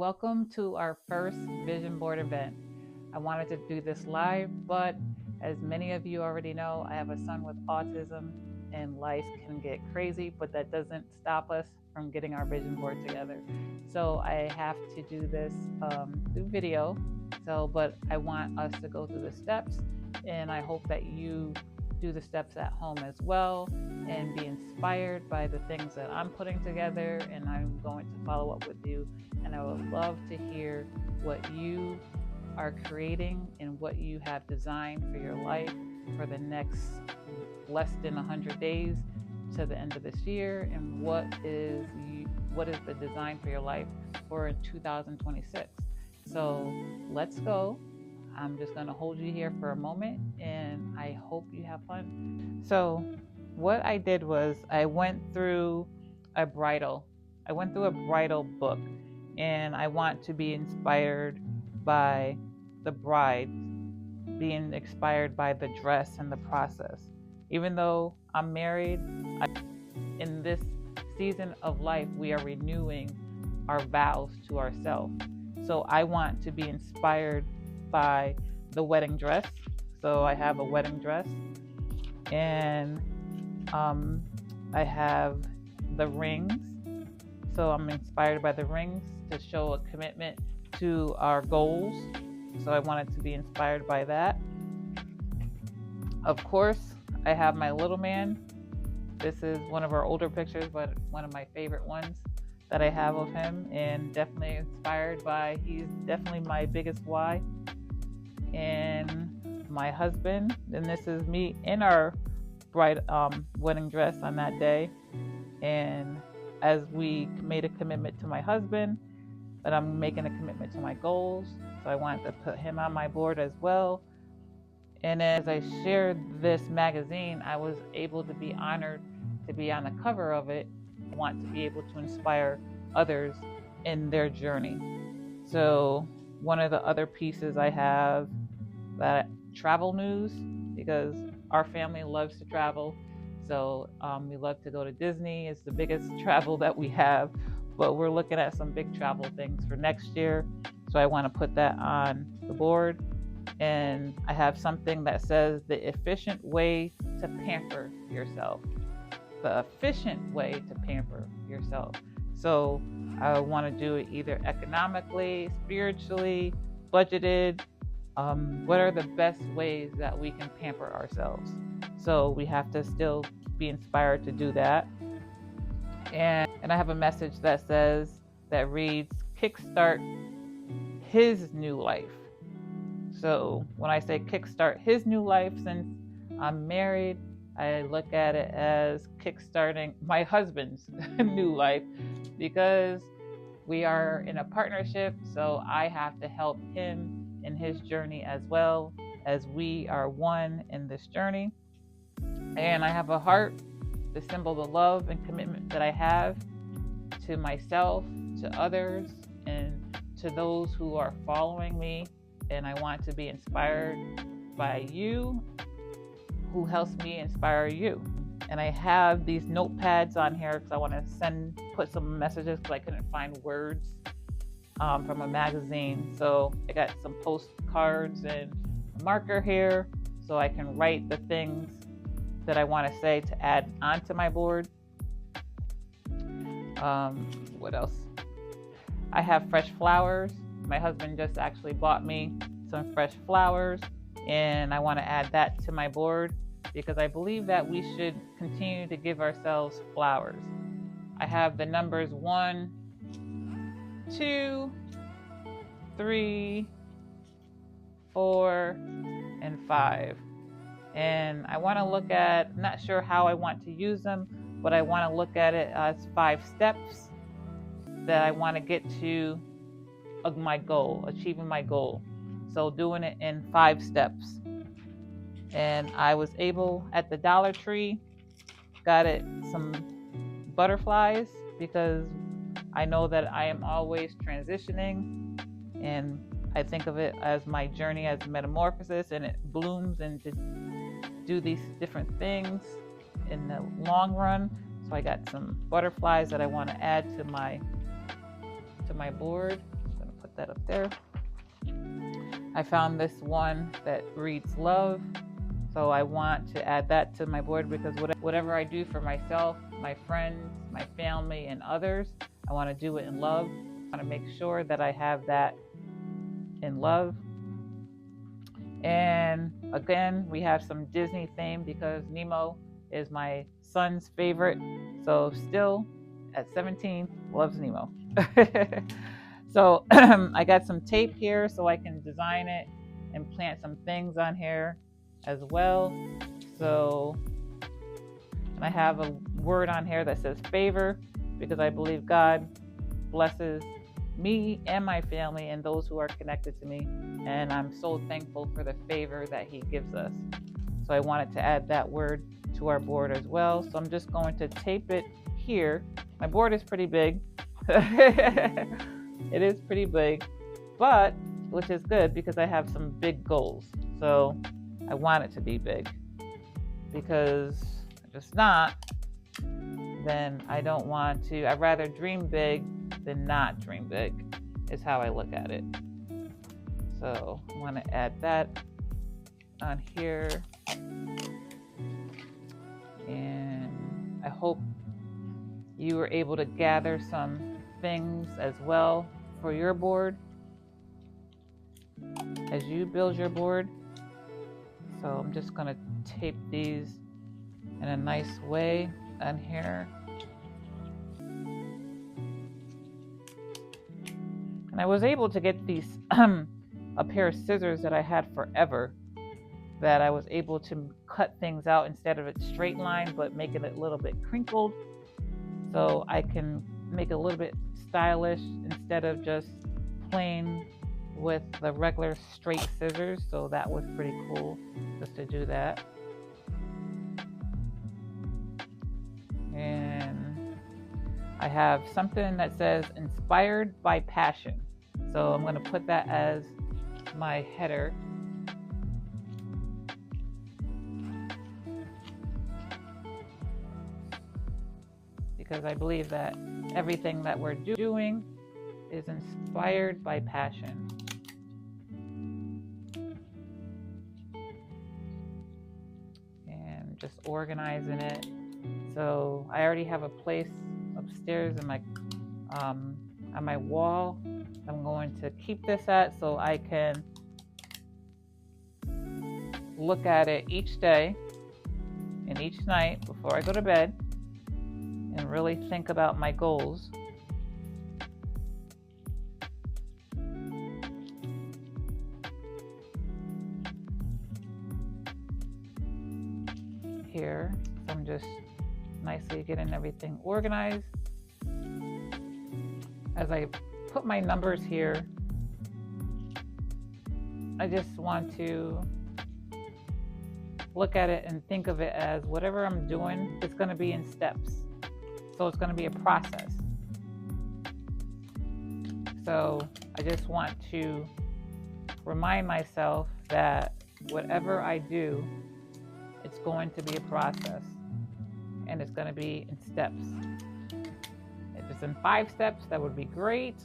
Welcome to our first vision board event. I wanted to do this live, but as many of you already know, I have a son with autism and life can get crazy, but that doesn't stop us from getting our vision board together. So I have to do this through video. But I want us to go through the steps, and I hope that you do the steps at home as well and be inspired by the things that I'm putting together, and I'm going to follow up with you. And I would love to hear what you are creating and what you have designed for your life for the next less than 100 days to the end of this year, and what is the design for your life for 2026. So let's go. I'm just going to hold you here for a moment, and I hope you have fun. So what I did was I went through a bridal book, and I want to be inspired by the bride, being inspired by the dress and the process. Even though I'm married, in this season of life, we are renewing our vows to ourselves. So I want to be inspired by the wedding dress. So I have a wedding dress, and I have the rings. So I'm inspired by the rings to show a commitment to our goals. So I wanted to be inspired by that. Of course, I have my little man. This is one of our older pictures, but one of my favorite ones that I have of him, and definitely inspired by, he's definitely my biggest why. And my husband, and this is me in our wedding dress on that day. And as we made a commitment to my husband, but I'm making a commitment to my goals, so I wanted to put him on my board as well. And as I shared this magazine, I was able to be honored to be on the cover of it. I want to be able to inspire others in their journey. So one of the other pieces I have, that travel news, because our family loves to travel. So we love to go to Disney. It's the biggest travel that we have, but we're looking at some big travel things for next year. So I want to put that on the board. And I have something that says the efficient way to pamper yourself. The efficient way to pamper yourself. So I want to do it either economically, spiritually, budgeted. What are the best ways that we can pamper ourselves? So we have to still be inspired to do that. And I have a message that reads, kickstart his new life. So when I say kickstart his new life, since I'm married, I look at it as kickstarting my husband's new life, because we are in a partnership. So I have to help him in his journey as well, as we are one in this journey. And I have a heart, the symbol of love and commitment that I have to myself, to others, and to those who are following me. And I want to be inspired by you, who helps me inspire you. And I have these notepads on here because I want to put some messages, because I couldn't find words from a magazine. So I got some postcards and a marker here, so I can write the things that I want to say to add onto my board. What else? I have fresh flowers. My husband just actually bought me some fresh flowers, and I want to add that to my board, because I believe that we should continue to give ourselves flowers. I have the numbers 1, 2, 3, 4, and 5. And I want to look at, not sure how I want to use them, but I want to look at it as 5 steps that I want to get to my goal, achieving my goal. So doing it in 5 steps. And I was able, at the Dollar Tree, got it some butterflies, because I know that I am always transitioning, and I think of it as my journey as metamorphosis, and it blooms and to do these different things in the long run. So I got some butterflies that I want to add to my board. that up there. I found this one that reads love. So I want to add that to my board, because whatever I do for myself, my friends, my family, and others, I want to do it in love. I want to make sure that I have that in love. And again, we have some Disney theme because Nemo is my son's favorite. So still at 17, loves Nemo. So I got some tape here so I can design it and plant some things on here as well. So, and I have a word on here that says favor, because I believe God blesses me and my family and those who are connected to me. And I'm so thankful for the favor that He gives us. So I wanted to add that word to our board as well. So I'm just going to tape it here. My board is pretty big. It is pretty big, but which is good because I have some big goals. So I want it to be big, because if it's not, then I don't want to. I'd rather dream big than not dream big, is how I look at it. So I want to add that on here. And I hope you were able to gather some things as well for your board as you build your board. So I'm just going to tape these in a nice way on here. And I was able to get these a pair of scissors that I had forever, that I was able to cut things out instead of a straight line, but making it a little bit crinkled, so I can make it a little bit stylish instead of just plain with the regular straight scissors. So that was pretty cool just to do that. And I have something that says inspired by passion. So I'm going to put that as my header. Because I believe that everything that we're doing is inspired by passion. And just organizing it. So I already have a place upstairs in my on my wall. I'm going to keep this at, so I can look at it each day and each night before I go to bed, and really think about my goals. Here, so I'm just nicely getting everything organized. As I put my numbers here, I just want to look at it and think of it as whatever I'm doing, it's going to be in steps. So it's going to be a process. So I just want to remind myself that whatever I do, it's going to be a process, and it's going to be in steps. If it's in 5 steps, that would be great.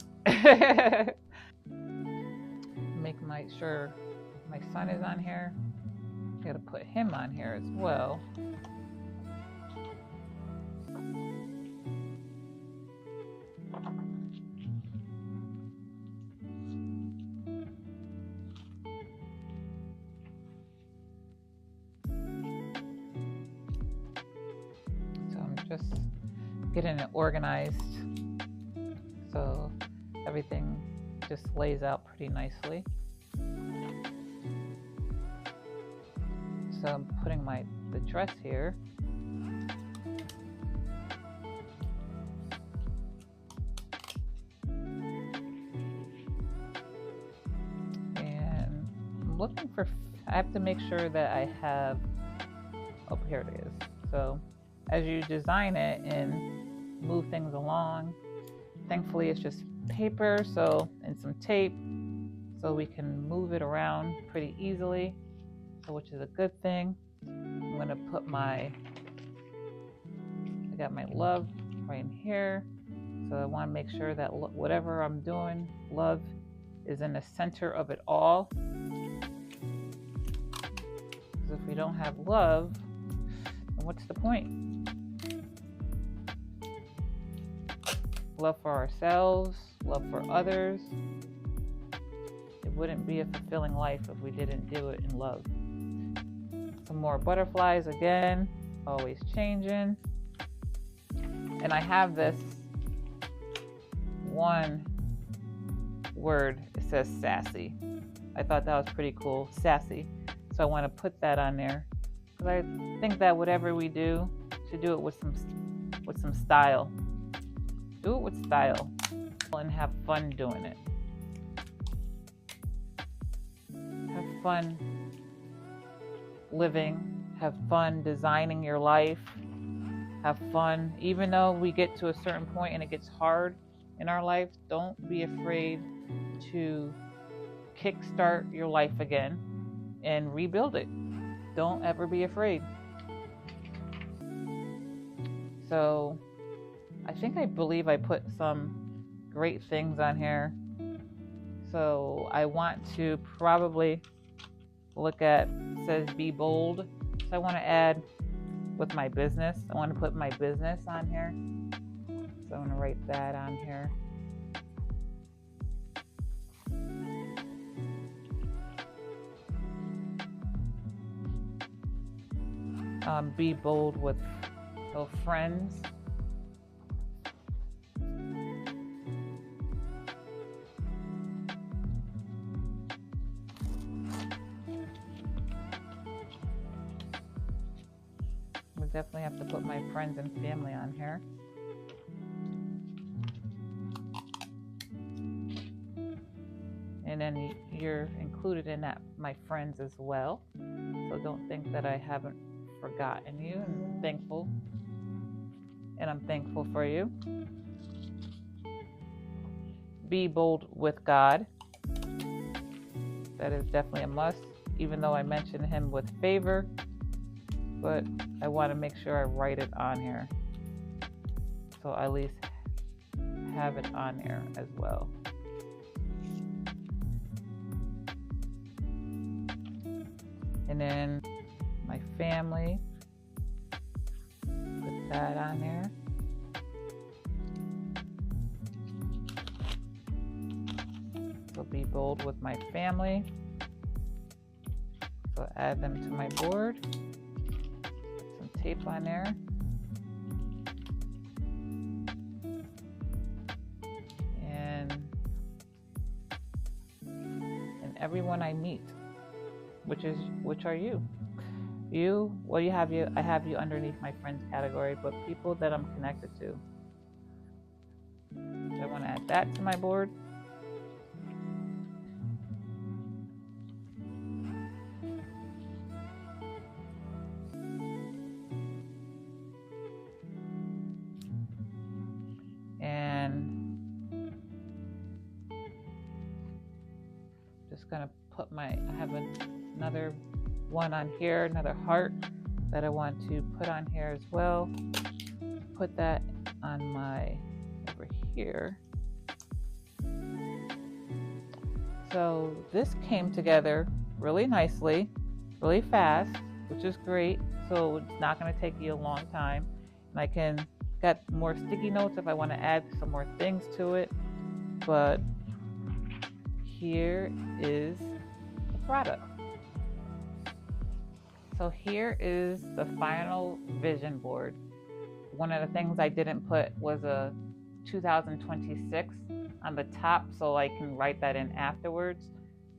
Make sure my son is on here. I got to put him on here as well. So I'm just getting it organized so everything just lays out pretty nicely. So I'm putting the dress here. And I'm looking for, I have to make sure that I have, oh, here it is. So as you design it and move things along, thankfully it's just paper, so, and some tape, so we can move it around pretty easily, so, which is a good thing. I'm going to put I got my love right in here, so I want to make sure that whatever I'm doing, love is in the center of it all. Because if we don't have love, then what's the point? Love for ourselves, love for others. It wouldn't be a fulfilling life if we didn't do it in love. Some more butterflies again, always changing. And I have this one word, it says sassy. I thought that was pretty cool, sassy. So I want to put that on there because I think that whatever we do, should do it with some style. Do it with style and have fun doing it. Have fun living, have fun designing your life, have fun. Even though we get to a certain point and it gets hard in our life, don't be afraid to kickstart your life again and rebuild it. Don't ever be afraid. So I believe I put some great things on here. So I want to probably look at, it says be bold. So I want to add with my business. I want to put my business on here. So I'm going to write that on here. Be bold with friends. We definitely have to put my friends and family on here. And then you're included in that, my friends as well. So don't think that I haven't forgotten you. I'm thankful. And I'm thankful for you. Be bold with God. That is definitely a must, even though I mentioned him with favor. But I want to make sure I write it on here. So I at least have it on here as well. And then my family, put that on there. So be bold with my family. So add them to my board. Put some tape on there. And everyone I meet, which are you. I have you underneath my friends category, but people that I'm connected to. So I want to add that to my board. And just gonna put I have another one on here, another heart that I want to put on here as well. Put that on over here. So this came together really nicely, really fast, which is great. So it's not going to take you a long time. And I can got more sticky notes if I want to add some more things to it. But here is the product. So here is the final vision board. One of the things I didn't put was a 2026 on the top, so I can write that in afterwards.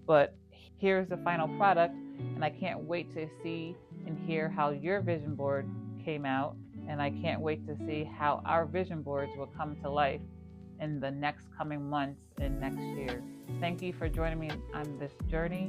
But here's the final product, and I can't wait to see and hear how your vision board came out, and I can't wait to see how our vision boards will come to life in the next coming months and next year. Thank you for joining me on this journey.